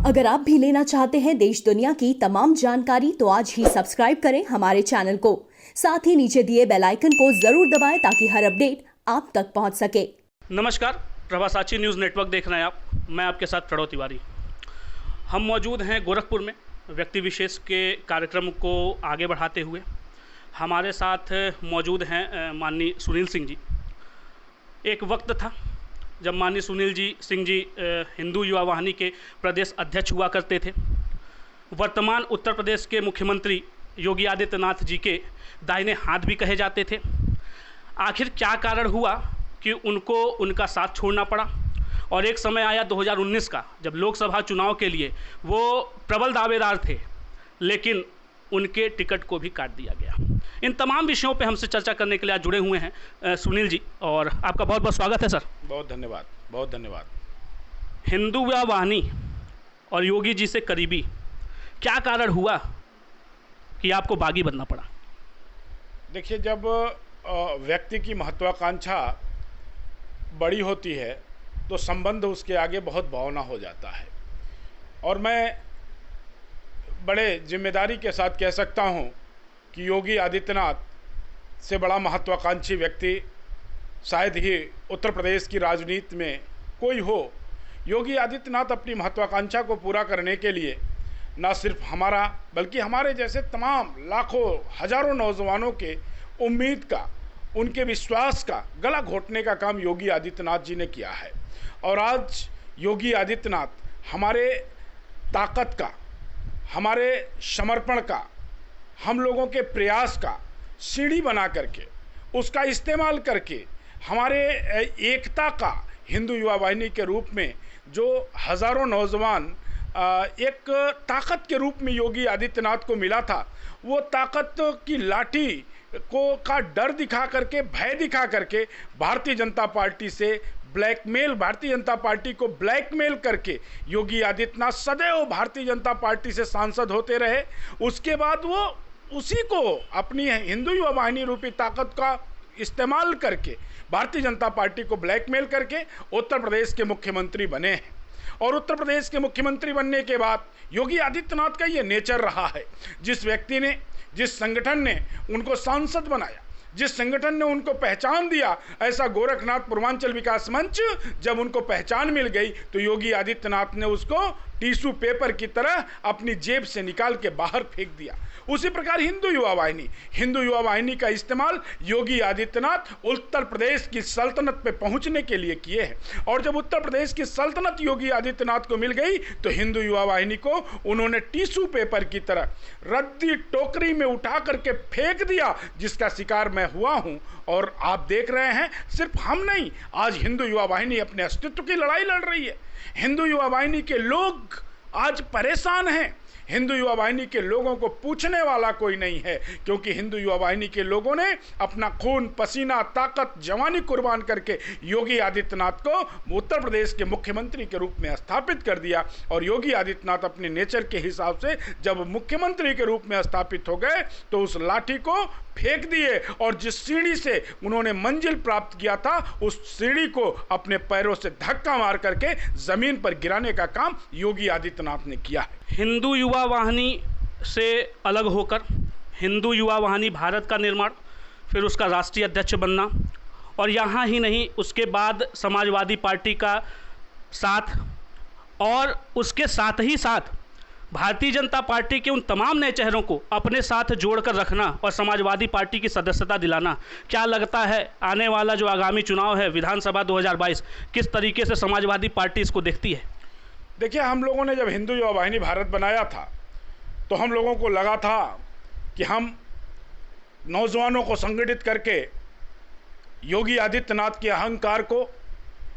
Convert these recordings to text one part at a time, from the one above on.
अगर आप भी लेना चाहते हैं देश दुनिया की तमाम जानकारी तो आज ही सब्सक्राइब करें हमारे चैनल को। साथ ही नीचे दिए बेल आइकन को जरूर दबाएं ताकि हर अपडेट आप तक पहुंच सके। नमस्कार, प्रभासाची न्यूज़ नेटवर्क देख रहे हैं आप। मैं आपके साथ प्रणव तिवारी। हम मौजूद हैं गोरखपुर में व्यक्ति विशेष के कार्यक्रम को आगे बढ़ाते हुए। हमारे साथ मौजूद हैं माननीय सुनील सिंह जी। एक वक्त था जब माननीय सुनील सिंह जी हिंदू युवा वाहिनी के प्रदेश अध्यक्ष हुआ करते थे। वर्तमान उत्तर प्रदेश के मुख्यमंत्री योगी आदित्यनाथ जी के दाहिने हाथ भी कहे जाते थे। आखिर क्या कारण हुआ कि उनको उनका साथ छोड़ना पड़ा और एक समय आया 2019 का, जब लोकसभा चुनाव के लिए वो प्रबल दावेदार थे, लेकिन उनके टिकट को भी काट दिया गया। इन तमाम विषयों पे हमसे चर्चा करने के लिए आज जुड़े हुए हैं सुनील जी, और आपका बहुत बहुत स्वागत है सर। बहुत धन्यवाद, बहुत धन्यवाद। हिंदू युवा वाहिनी और योगी जी से करीबी, क्या कारण हुआ कि आपको बागी बनना पड़ा? देखिए, जब व्यक्ति की महत्वाकांक्षा बड़ी होती है तो संबंध उसके आगे बहुत भावना हो जाता है। और मैं बड़े जिम्मेदारी के साथ कह सकता हूं कि योगी आदित्यनाथ से बड़ा महत्वाकांक्षी व्यक्ति शायद ही उत्तर प्रदेश की राजनीति में कोई हो। योगी आदित्यनाथ अपनी महत्वाकांक्षा को पूरा करने के लिए न सिर्फ हमारा बल्कि हमारे जैसे तमाम लाखों हजारों नौजवानों के उम्मीद का, उनके विश्वास का गला घोटने का काम योगी आदित्यनाथ जी ने किया है। और आज योगी आदित्यनाथ हमारे ताकत का, हमारे समर्पण का, हम लोगों के प्रयास का सीढ़ी बना करके, उसका इस्तेमाल करके हमारे एकता का हिंदू युवा वाहिनी के रूप में जो हज़ारों नौजवान एक ताकत के रूप में योगी आदित्यनाथ को मिला था, वो ताकत की लाठी को का डर दिखा करके, भय दिखा करके भारतीय जनता पार्टी से ब्लैकमेल, भारतीय जनता पार्टी को ब्लैकमेल करके योगी आदित्यनाथ सदैव भारतीय जनता पार्टी से सांसद होते रहे। उसके बाद वो उसी को अपनी हिंदू युवा वाहिनी रूपी ताकत का इस्तेमाल करके भारतीय जनता पार्टी को ब्लैकमेल करके उत्तर प्रदेश के मुख्यमंत्री बने हैं। और उत्तर प्रदेश के मुख्यमंत्री बनने के बाद योगी आदित्यनाथ का ये नेचर रहा है। जिस व्यक्ति ने, जिस संगठन ने उनको सांसद बनाया, जिस संगठन ने उनको पहचान दिया, ऐसा गोरखनाथ पूर्वांचल विकास मंच, जब उनको पहचान मिल गई तो योगी आदित्यनाथ ने उसको टिश्यू पेपर की तरह अपनी जेब से निकाल के बाहर फेंक दिया। उसी प्रकार हिंदू युवा वाहिनी का इस्तेमाल योगी आदित्यनाथ उत्तर प्रदेश की सल्तनत पे पहुंचने के लिए किए हैं। और जब उत्तर प्रदेश की सल्तनत योगी आदित्यनाथ को मिल गई तो हिंदू युवा वाहिनी को उन्होंने टिश्यू पेपर की तरह रद्दी टोकरी में उठा करके फेंक दिया, जिसका शिकार मैं हुआ हूं। और आप देख रहे हैं, सिर्फ हम नहीं, आज हिंदू युवा वाहिनी अपने अस्तित्व की लड़ाई लड़ रही है। हिंदू युवा वाहिनी के लोग आज परेशान हैं। हिंदू युवा वाहिनी के लोगों को पूछने वाला कोई नहीं है, क्योंकि हिंदू युवा वाहिनी के लोगों ने अपना खून, पसीना, ताकत, जवानी कुर्बान करके योगी आदित्यनाथ को उत्तर प्रदेश के मुख्यमंत्री के रूप में स्थापित कर दिया। और योगी आदित्यनाथ अपने नेचर के हिसाब से जब मुख्यमंत्री के रूप में स्थापित हो गए तो उस लाठी को फेंक दिए, और जिस सीढ़ी से उन्होंने मंजिल प्राप्त किया था, उस सीढ़ी को अपने पैरों से धक्का मार करके जमीन पर गिराने का काम योगी आदित्यनाथ ने किया है। हिंदू युवा वाहिनी से अलग होकर हिंदू युवा वाहिनी भारत का निर्माण, फिर उसका राष्ट्रीय अध्यक्ष बनना, और यहाँ ही नहीं, उसके बाद समाजवादी पार्टी का साथ, और उसके साथ ही साथ भारतीय जनता पार्टी के उन तमाम नए चेहरों को अपने साथ जोड़कर रखना और समाजवादी पार्टी की सदस्यता दिलाना। क्या लगता है आने वाला जो आगामी चुनाव है विधानसभा 2022, किस तरीके से समाजवादी पार्टी इसको देखती है? देखिए, हम लोगों ने जब हिंदू युवा वाहिनी भारत बनाया था तो हम लोगों को लगा था कि हम नौजवानों को संगठित करके योगी आदित्यनाथ के अहंकार को,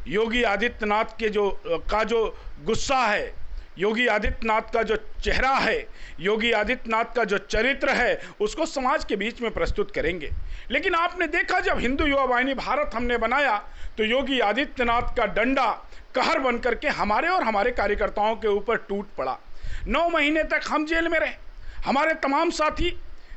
योगी आदित्यनाथ के जो गुस्सा है, योगी आदित्यनाथ का जो चेहरा है, योगी आदित्यनाथ का जो चरित्र है, उसको समाज के बीच में प्रस्तुत करेंगे। लेकिन आपने देखा, जब हिंदू युवा वाहिनी भारत हमने बनाया तो योगी आदित्यनाथ का डंडा कहर बन करके हमारे और हमारे कार्यकर्ताओं के ऊपर टूट पड़ा। 9 महीने तक हम जेल में रहे। हमारे तमाम साथी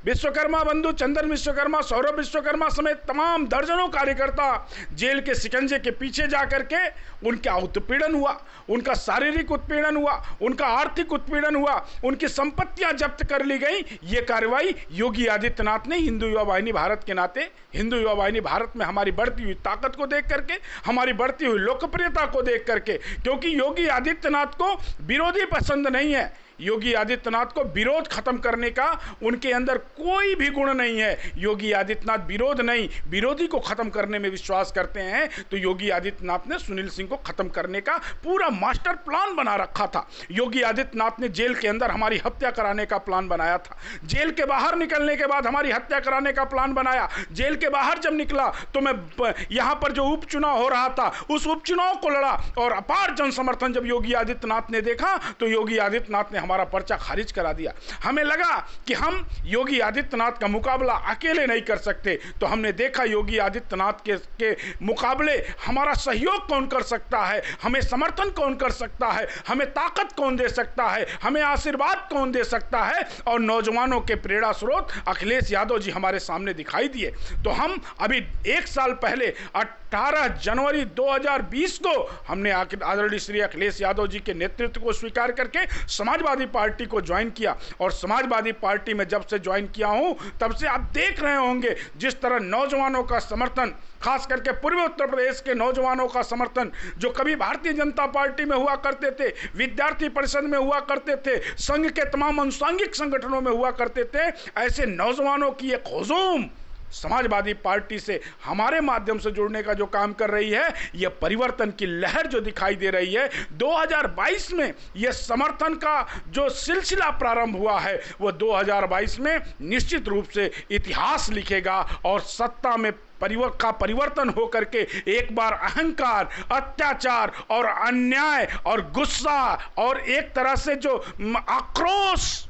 विश्वकर्मा बंधु चंदन विश्वकर्मा, सौरभ विश्वकर्मा समेत तमाम दर्जनों कार्यकर्ता जेल के शिकंजे के पीछे जाकर के उनका उत्पीड़न हुआ, उनका शारीरिक उत्पीड़न हुआ, उनका आर्थिक उत्पीड़न हुआ, उनकी संपत्तियां जब्त कर ली गई। ये कार्रवाई योगी आदित्यनाथ ने हिंदू युवा वाहिनी भारत के नाते, हिंदू युवा वाहिनी भारत में हमारी बढ़ती हुई ताकत को देख करके, हमारी बढ़ती हुई लोकप्रियता को देख करके, क्योंकि योगी आदित्यनाथ को विरोधी पसंद नहीं है, योगी आदित्यनाथ को विरोध खत्म करने का उनके अंदर कोई भी गुण नहीं है। योगी आदित्यनाथ विरोध नहीं, विरोधी को खत्म करने में विश्वास करते हैं। तो योगी आदित्यनाथ ने सुनील सिंह को खत्म करने का पूरा मास्टर प्लान बना रखा था। योगी आदित्यनाथ ने जेल के अंदर हमारी हत्या कराने का प्लान बनाया था, जेल के बाहर निकलने के बाद हमारी हत्या कराने का प्लान बनाया। जेल के बाहर जब निकला तो मैं यहां पर जो उपचुनाव हो रहा था उस उपचुनाव को लड़ा, और अपार जन समर्थन जब योगी आदित्यनाथ ने देखा तो योगी आदित्यनाथ ने हमारा पर्चा खारिज करा दिया। हमें लगा कि हम योगी आदित्यनाथ का मुकाबला अकेले नहीं कर सकते, तो हमने देखा योगी आदित्यनाथ के मुकाबले हमारा सहयोग कौन कर सकता है, हमें समर्थन कौन कर सकता है, हमें ताकत कौन दे सकता है, हमें आशीर्वाद कौन दे सकता है। और नौजवानों के प्रेरणा स्रोत अखिलेश यादव जी हमारे सामने दिखाई दिए। तो हम अभी 1 साल पहले 18 जनवरी 2020 को हमने आदरणीय श्री अखिलेश यादव जी के नेतृत्व को स्वीकार करके समाजवादी पार्टी को ज्वाइन किया। और समाजवादी पार्टी में जब से ज्वाइन किया हूं तब से आप देख रहे होंगे जिस तरह नौजवानों का समर्थन, खास करके पूर्वी उत्तर प्रदेश के नौजवानों का समर्थन, जो कभी भारतीय जनता पार्टी में हुआ करते थे, विद्यार्थी परिषद में हुआ करते थे, संघ के तमाम अनुषंगिक संगठनों में हुआ करते थे, ऐसे नौजवानों की एक हुजूम समाजवादी पार्टी से हमारे माध्यम से जुड़ने का जो काम कर रही है, यह परिवर्तन की लहर जो दिखाई दे रही है। 2022 में यह समर्थन का जो सिलसिला प्रारंभ हुआ है वो 2022 में निश्चित रूप से इतिहास लिखेगा, और सत्ता में परिवर्तन होकर के एक बार अहंकार, अत्याचार और अन्याय और गुस्सा और एक तरह से जो आक्रोश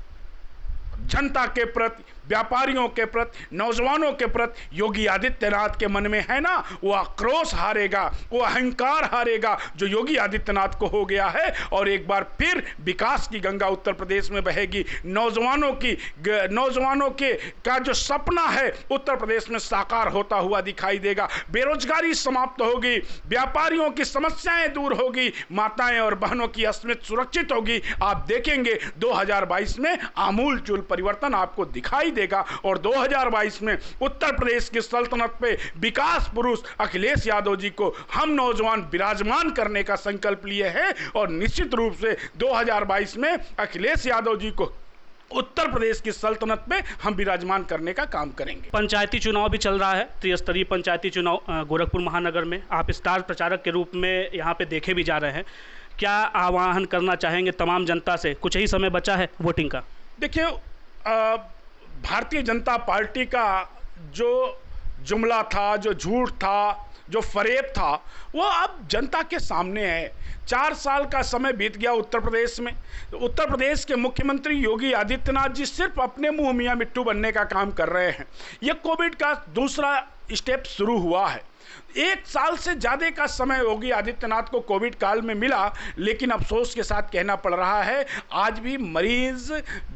जनता के प्रति, व्यापारियों के प्रति, नौजवानों के प्रति योगी आदित्यनाथ के मन में है ना, वो आक्रोश हारेगा, वो अहंकार हारेगा जो योगी आदित्यनाथ को हो गया है। और एक बार फिर विकास की गंगा उत्तर प्रदेश में बहेगी। नौजवानों के का जो सपना है उत्तर प्रदेश में साकार होता हुआ दिखाई देगा। बेरोजगारी समाप्त होगी, व्यापारियों की समस्याएं दूर होगी, माताएं और बहनों की अस्मिता सुरक्षित होगी। आप देखेंगे 2022 में आमूलचूल परिवर्तन आपको दिखाई देगा। और 2022 में उत्तर प्रदेश की सल्तनत पे विकास पुरुष अखिलेश यादव जी को हम नौजवान विराजमान करने का संकल्प लिए हैं, और निश्चित रूप से 2022 में अखिलेश यादव जी को उत्तर प्रदेश की सल्तनत में हम विराजमान करने का काम करेंगे। पंचायती चुनाव भी चल रहा है, त्रिस्तरीय पंचायती चुनाव गोरखपुर महानगर में। आप स्टार प्रचारक के रूप में यहाँ पे देखे भी जा रहे हैं। क्या आह्वान करना चाहेंगे तमाम जनता से? कुछ ही समय बचा है वोटिंग का। देखिए, भारतीय जनता पार्टी का जो जुमला था, जो झूठ था, जो फरेब था, वो अब जनता के सामने है। 4 साल का समय बीत गया उत्तर प्रदेश में। उत्तर प्रदेश के मुख्यमंत्री योगी आदित्यनाथ जी सिर्फ अपने मुंह मियां मिट्टू बनने का काम कर रहे हैं। ये कोविड का दूसरा स्टेप शुरू हुआ है। 1 साल से ज़्यादा का समय योगी आदित्यनाथ को कोविड काल में मिला, लेकिन अफसोस के साथ कहना पड़ रहा है आज भी मरीज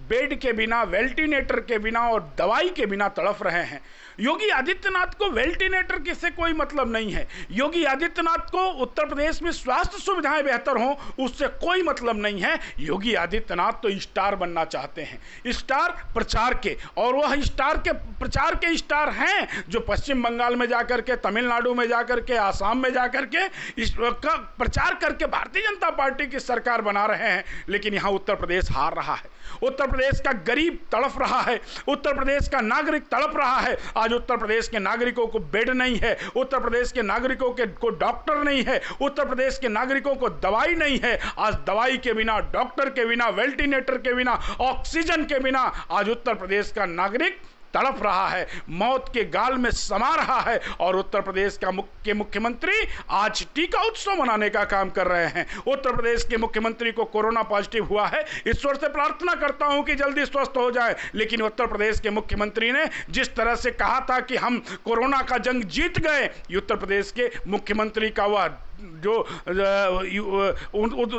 बेड के बिना, वेंटिलेटर के बिना और दवाई के बिना तड़फ रहे हैं। योगी आदित्यनाथ को वेंटिलेटर से कोई मतलब नहीं है। योगी आदित्यनाथ को उत्तर प्रदेश में स्वास्थ्य सुविधाएं बेहतर हों, उससे कोई मतलब नहीं है। योगी आदित्यनाथ तो स्टार बनना चाहते हैं, स्टार प्रचार के, और वह स्टार के प्रचार के स्टार हैं जो पश्चिम बंगाल में जाकर के, तमिलनाडु में जाकर के, आसाम में जाकर के इसका प्रचार करके भारतीय जनता पार्टी की सरकार बना रहे हैं। लेकिन यहाँ उत्तर प्रदेश हार रहा है। उत्तर प्रदेश का गरीब तड़फ रहा है, उत्तर प्रदेश का नागरिक तड़प रहा है। आज उत्तर प्रदेश के नागरिकों को बेड नहीं है, उत्तर प्रदेश के नागरिकों को डॉक्टर नहीं है, उत्तर प्रदेश के नागरिकों को दवाई नहीं है। आज दवाई के बिना, डॉक्टर के बिना, वेंटिलेटर के बिना, ऑक्सीजन के बिना आज उत्तर प्रदेश का नागरिक तड़प रहा है, मौत के गाल में समा रहा है। और उत्तर प्रदेश का मुख्यमंत्री आज टीका उत्सव मनाने का काम कर रहे हैं। उत्तर प्रदेश के मुख्यमंत्री को कोरोना पॉजिटिव हुआ है। ईश्वर से प्रार्थना करता हूं कि जल्दी स्वस्थ हो जाए। लेकिन उत्तर प्रदेश के मुख्यमंत्री ने जिस तरह से कहा था कि हम कोरोना का जंग जीत गए, उत्तर प्रदेश के मुख्यमंत्री का वह जो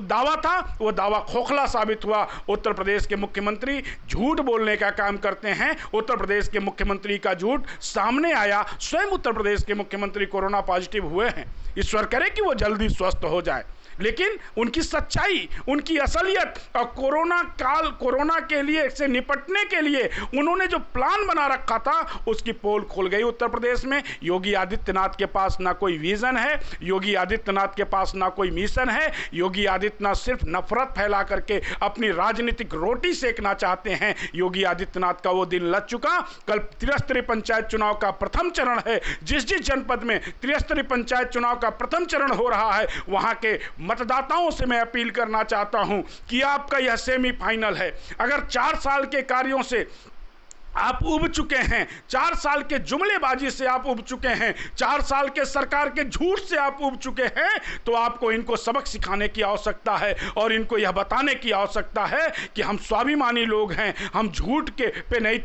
दावा था वो दावा खोखला साबित हुआ। उत्तर प्रदेश के मुख्यमंत्री झूठ बोलने का काम करते हैं। उत्तर प्रदेश के मुख्यमंत्री का झूठ सामने आया। स्वयं उत्तर प्रदेश के मुख्यमंत्री कोरोना पॉजिटिव हुए हैं। ईश्वर करे कि वो जल्दी स्वस्थ हो जाए, लेकिन उनकी सच्चाई, उनकी असलियत और कोरोना के लिए से निपटने के लिए उन्होंने जो प्लान बना रखा था उसकी पोल खुल गई उत्तर प्रदेश में। योगी आदित्यनाथ के पास ना कोई विजन है, योगी आदित्यनाथ के पास ना कोई मिशन है। योगी आदित्यनाथ सिर्फ नफरत फैला करके अपनी राजनीतिक रोटी सेकना चाहते हैं। योगी आदित्यनाथ का वो दिन लग चुका। कल त्रिस्तरीय पंचायत चुनाव का प्रथम चरण है। जिस जनपद में त्रिस्तरीय पंचायत चुनाव का प्रथम चरण हो रहा है वहां के मतदाताओं से मैं अपील करना चाहता हूं कि आपका यह सेमीफाइनल है। अगर 4 साल के कार्यों से आप उब चुके हैं, 4 साल के जुमलेबाजी से आप उब चुके हैं, 4 साल के सरकार के झूठ से आप उब चुके हैं, तो आपको इनको सबक सिखाने की आवश्यकता है और इनको यह बताने की आवश्यकता है कि हम स्वाभिमानी लोग हैं, हम झूठ के पे नहीं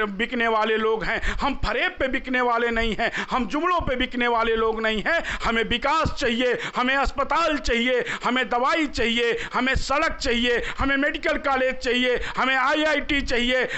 बिकने वाले लोग हैं, हम फरेब पे बिकने वाले नहीं हैं, हम जुमलों पे बिकने वाले लोग नहीं हैं। हमें विकास चाहिए, हमें अस्पताल चाहिए, हमें दवाई चाहिए, हमें सड़क चाहिए, हमें मेडिकल कॉलेज चाहिए, हमें IIT चाहिए,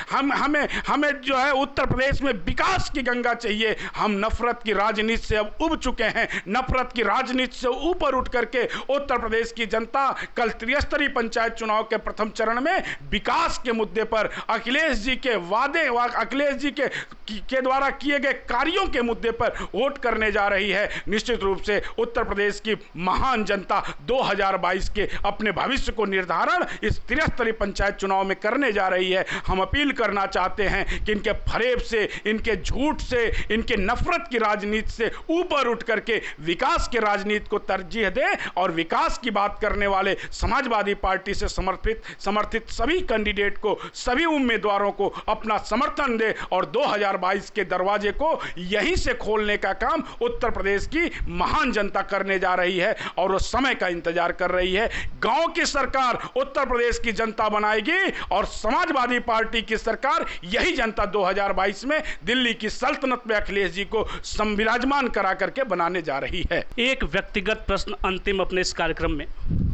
हमें जो है उत्तर प्रदेश में विकास की गंगा चाहिए। हम नफरत की राजनीति से अब उब चुके हैं। नफरत की राजनीति से ऊपर उठ करके उत्तर प्रदेश की जनता कल त्रिस्तरीय पंचायत चुनाव के प्रथम चरण में विकास के मुद्दे पर अखिलेश जी के वादे, अखिलेश जी के द्वारा किए गए कार्यों के मुद्दे पर वोट करने जा रही है। निश्चित रूप से उत्तर प्रदेश की महान जनता 2022 के अपने भविष्य को निर्धारण इस त्रिस्तरीय पंचायत चुनाव में करने जा रही है। हम अपील करना चाहते हैं कि इनके फरेब से, इनके झूठ से, इनके नफरत की राजनीति से ऊपर उठ करके विकास की राजनीति को तरजीह दें और विकास की बात करने वाले समाजवादी पार्टी से समर्थित सभी कैंडिडेट को, सभी उम्मीदवारों को अपना समर्थन दे और 2022 के दरवाजे को यहीं से खोलने का काम उत्तर प्रदेश की महान जनता करने जा रही है और वो समय का इंतजार कर रही है। गांव की सरकार उत्तर प्रदेश की जनता बनाएगी और समाजवादी पार्टी की सरकार यही जनता 2022 में दिल्ली की सल्तनत में अखिलेश जी को विराजमान करा करके बनाने जा रही है। एक व्यक्तिगत प्रश्न अंतिम अपने इस कार्यक्रम में,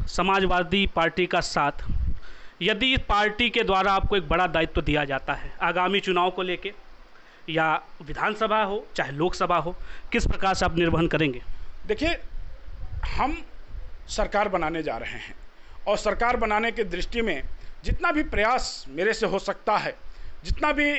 समाजवादी पार्टी का साथ, यदि पार्टी के द्वारा आपको एक बड़ा दायित्व दिया जाता है आगामी चुनाव को लेके, या विधानसभा हो चाहे लोकसभा हो, किस प्रकार से आप निर्वहन करेंगे? देखिए, हम सरकार बनाने जा रहे हैं और सरकार बनाने की दृष्टि में जितना भी प्रयास मेरे से हो सकता है, जितना भी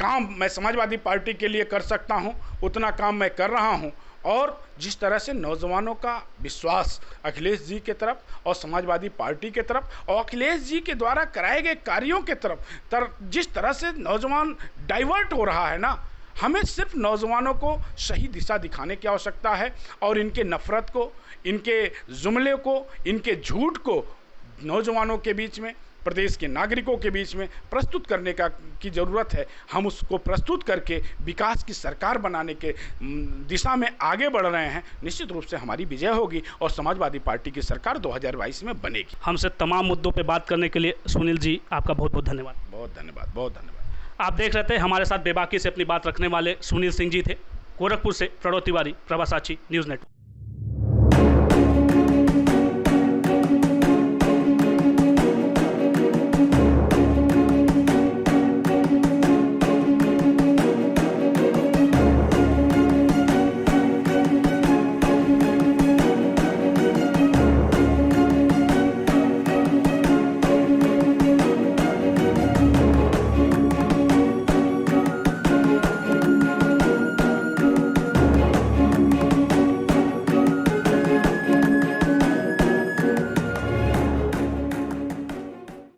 काम मैं समाजवादी पार्टी के लिए कर सकता हूं, उतना काम मैं कर रहा हूं। और जिस तरह से नौजवानों का विश्वास अखिलेश जी के तरफ और समाजवादी पार्टी के तरफ और अखिलेश जी के द्वारा कराए गए कार्यों के तरफ जिस तरह से नौजवान डाइवर्ट हो रहा है ना, हमें सिर्फ नौजवानों को सही दिशा दिखाने की आवश्यकता है और इनके नफरत को, इनके जुमले को, इनके झूठ को नौजवानों के बीच में, प्रदेश के नागरिकों के बीच में प्रस्तुत करने की ज़रूरत है। हम उसको प्रस्तुत करके विकास की सरकार बनाने के दिशा में आगे बढ़ रहे हैं। निश्चित रूप से हमारी विजय होगी और समाजवादी पार्टी की सरकार 2022 में बनेगी। हमसे तमाम मुद्दों पर बात करने के लिए सुनील जी आपका बहुत बहुत धन्यवाद। बहुत धन्यवाद, बहुत धन्यवाद। आप देख रहे थे, हमारे साथ बेबाकी से अपनी बात रखने वाले सुनील सिंह जी थे। गोरखपुर से प्रणव तिवारी, प्रभा साची न्यूज़ नेटवर्क।